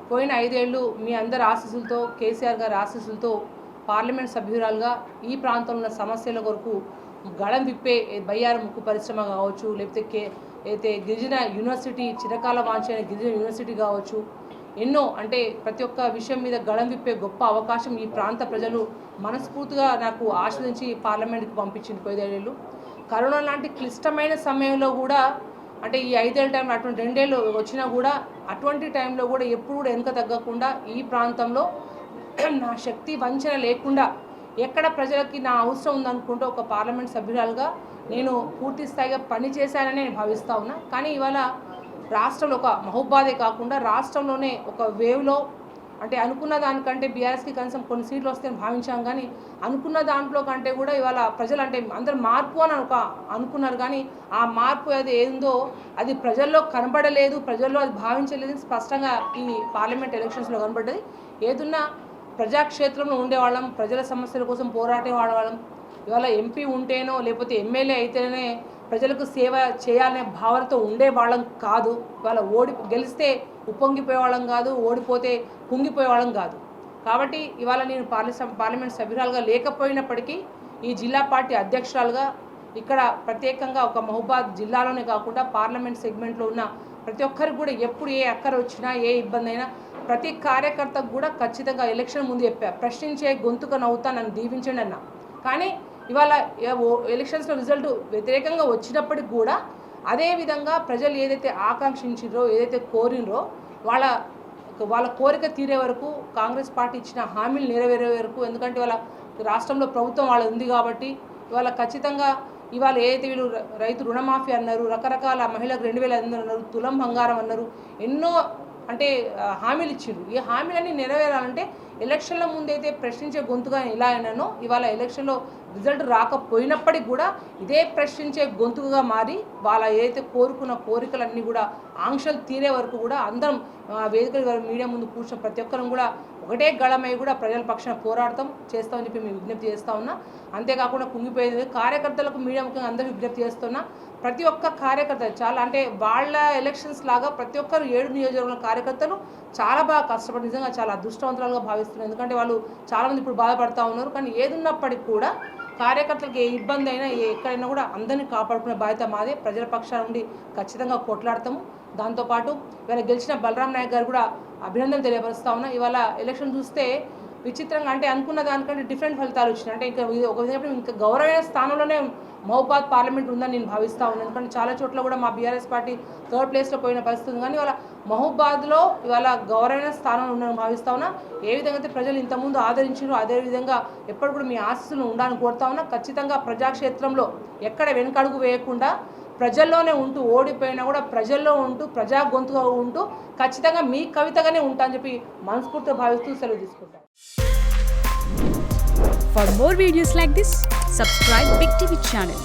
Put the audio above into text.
పోయిన 5 ఏళ్ళు మీ అందరి ఆశీస్సులతో, కేసీఆర్ గారి ఆశీస్సులతో పార్లమెంట్ సభ్యురాలుగా ఈ ప్రాంతంలో ఉన్న సమస్యల కొరకు గళం విప్పే బయ్యారం ముక్కు పరిశ్రమ కావచ్చు, లేకపోతే అయితే గిరిజన యూనివర్సిటీ చిరకాల వాంఛైన గిరిజన యూనివర్సిటీ కావచ్చు, ఎన్నో అంటే ప్రతి ఒక్క విషయం మీద గళం విప్పే గొప్ప అవకాశం ఈ ప్రాంత ప్రజలు మనస్ఫూర్తిగా నాకు ఆస్వాదించి పార్లమెంట్కి పంపించింది 5 ఏళ్ళు. కరోనా లాంటి క్లిష్టమైన సమయంలో కూడా అంటే ఈ 5 ఏళ్ళ టైంలో అటువంటి 2 ఏళ్ళు వచ్చినా కూడా అటువంటి టైంలో కూడా ఎప్పుడు కూడా వెనుక తగ్గకుండా ఈ ప్రాంతంలో నా శక్తి వంచన లేకుండా ఎక్కడ ప్రజలకి నా అవసరం ఉందనుకుంటూ ఒక పార్లమెంట్ సభ్యురాలుగా నేను పూర్తి స్థాయిగా పనిచేశానని నేను భావిస్తూ ఉన్నా. కానీ ఇవాళ రాష్ట్రంలో ఒక మహబూబాదే కాకుండా రాష్ట్రంలోనే ఒక వేవ్లో అంటే అనుకున్న దానికంటే బీఆర్ఎస్కి కనీసం కొన్ని సీట్లు వస్తాయని భావించాం, కానీ అనుకున్న దాంట్లో కంటే కూడా ఇవాళ ప్రజలు అంటే అందరూ మార్పు అని అనుకున్నారు, కానీ ఆ మార్పు అది ఏందో అది ప్రజల్లో కనబడలేదు, ప్రజల్లో అది భావించలేదు. స్పష్టంగా ఈ పార్లమెంట్ ఎలక్షన్స్లో కనబడ్డది. ఏదున్నా ప్రజాక్షేత్రంలో ఉండేవాళ్ళం, ప్రజల సమస్యల కోసం పోరాటే వాళ్ళం. ఇవాళ ఎంపీ ఉంటేనో లేకపోతే ఎమ్మెల్యే అయితేనే ప్రజలకు సేవ చేయాలనే భావనతో ఉండేవాళ్ళం కాదు. ఇవాళ గెలిస్తే ఉప్పొంగిపోయేవాళ్ళం కాదు, ఓడిపోతే కుంగిపోయేవాళ్ళం కాదు. కాబట్టి ఇవాళ నేను పార్లమెంట్ సభ్యురాలుగా లేకపోయినప్పటికీ ఈ జిల్లా పార్టీ అధ్యక్షురాలుగా ఇక్కడ ప్రత్యేకంగా ఒక మహబూబాద్ జిల్లాలోనే కాకుండా పార్లమెంట్ సెగ్మెంట్లో ఉన్న ప్రతి ఒక్కరికి కూడా ఎప్పుడు ఏ అక్కర వచ్చినా ఏ ఇబ్బంది అయినా ప్రతి కార్యకర్తకు కూడా ఖచ్చితంగా ఎలక్షన్ ముందు చెప్పా, ప్రశ్నించే గొంతుక నవ్వుతా నన్ను దీవించండి అన్న. కానీ ఇవాళ ఎలక్షన్స్లో రిజల్ట్ వ్యతిరేకంగా వచ్చినప్పటికి కూడా అదేవిధంగా ప్రజలు ఏదైతే ఆకాంక్షించారో, ఏదైతే కోరినరో వాళ్ళ కోరిక తీరే వరకు కాంగ్రెస్ పార్టీ ఇచ్చిన హామీలు నెరవేరే వరకు, ఎందుకంటే వాళ్ళ రాష్ట్రంలో ప్రభుత్వం వాళ్ళ ఉంది కాబట్టి ఇవాళ ఖచ్చితంగా ఇవాళ ఏదైతే వీళ్ళు రైతు రుణమాఫీ అన్నారు, రకరకాల మహిళలకు 2,500 అన్నారు, తులం బంగారం అన్నారు, ఎన్నో అంటే హామీలు ఇచ్చిండ్రు. ఈ హామీలన్నీ నెరవేరాలంటే ఎలక్షన్ల ముందైతే ప్రశ్నించే గొంతుగా ఎలా అయినానో ఇవాళ ఎలక్షన్లో రిజల్ట్ రాకపోయినప్పటికి కూడా ఇదే ప్రశ్నించే గొంతుగా మారి వాళ్ళ ఏదైతే కోరుకున్న కోరికలన్నీ కూడా ఆంక్షలు తీరే వరకు కూడా అందరం వేదిక మీడియా ముందు కూర్చొని ప్రతి ఒక్కరం కూడా ఒకటే గళమై కూడా ప్రజల పక్షాన పోరాడతాం చేస్తామని చెప్పి మేము విజ్ఞప్తి చేస్తూ ఉన్నా. అంతేకాకుండా కుంగిపోయేది కార్యకర్తలకు మీడియా ముఖ్యంగా అందరూ విజ్ఞప్తి చేస్తున్నా. ప్రతి ఒక్క కార్యకర్త చాలా అంటే వాళ్ళ ఎలక్షన్స్ లాగా ప్రతి ఒక్కరు 7 నియోజకవర్గాల కార్యకర్తలు చాలా బాగా కష్టపడి నిజంగా చాలా అదృష్టవంతులుగా భావిస్తున్నారు. ఎందుకంటే వాళ్ళు చాలామంది ఇప్పుడు బాధపడుతూ ఉన్నారు. కానీ ఏది ఉన్నప్పటికీ కూడా కార్యకర్తలకు ఏ ఇబ్బంది అయినా ఎక్కడైనా కూడా అందరినీ కాపాడుకునే బాధ్యత మాదే. ప్రజల పక్షాన నుండి ఖచ్చితంగా కొట్లాడతాము. దాంతోపాటు ఇవాళ గెలిచిన బలరాం నాయక్ గారు కూడా అభినందన తెలియపరుస్తూ ఉన్నా. ఇవాళ ఎలక్షన్ చూస్తే విచిత్రంగా అంటే అనుకున్న దానికంటే డిఫరెంట్ ఫలితాలు వచ్చినాయి. అంటే ఇంకా ఒక విధంగా ఇంకా గౌరవమైన స్థానంలోనే మహబూబాద్ పార్లమెంట్ ఉందని నేను భావిస్తూ ఉన్నాను. ఎందుకంటే చాలా చోట్ల కూడా మా బీఆర్ఎస్ పార్టీ 3rd ప్లేస్లో పోయిన పరిస్థితి ఉంది. కానీ ఇవాళ మహబూబాద్లో ఇవాళ గౌరవమైన స్థానంలో ఉందని భావిస్తూ ఉన్నా. ఏ విధంగా అయితే ప్రజలు ఇంతకుముందు ఆదరించారో అదేవిధంగా ఎప్పుడు కూడా మీ ఆశీస్సులు ఉండాలని కోరుతా ఉన్నా. ఖచ్చితంగా ప్రజాక్షేత్రంలో ఎక్కడ వెనుకడుగు వేయకుండా ప్రజల్లోనే ఉంటూ ఓడిపోయినా కూడా ప్రజల్లో ఉంటూ ప్రజా గొంతుగా ఉంటూ ఖచ్చితంగా మీ కవితగానే ఉంటా అని చెప్పి మనస్ఫూర్తిగా భావిస్తూ సెలవు తీసుకుంటాను. For more videos like this, subscribe Big TV channel.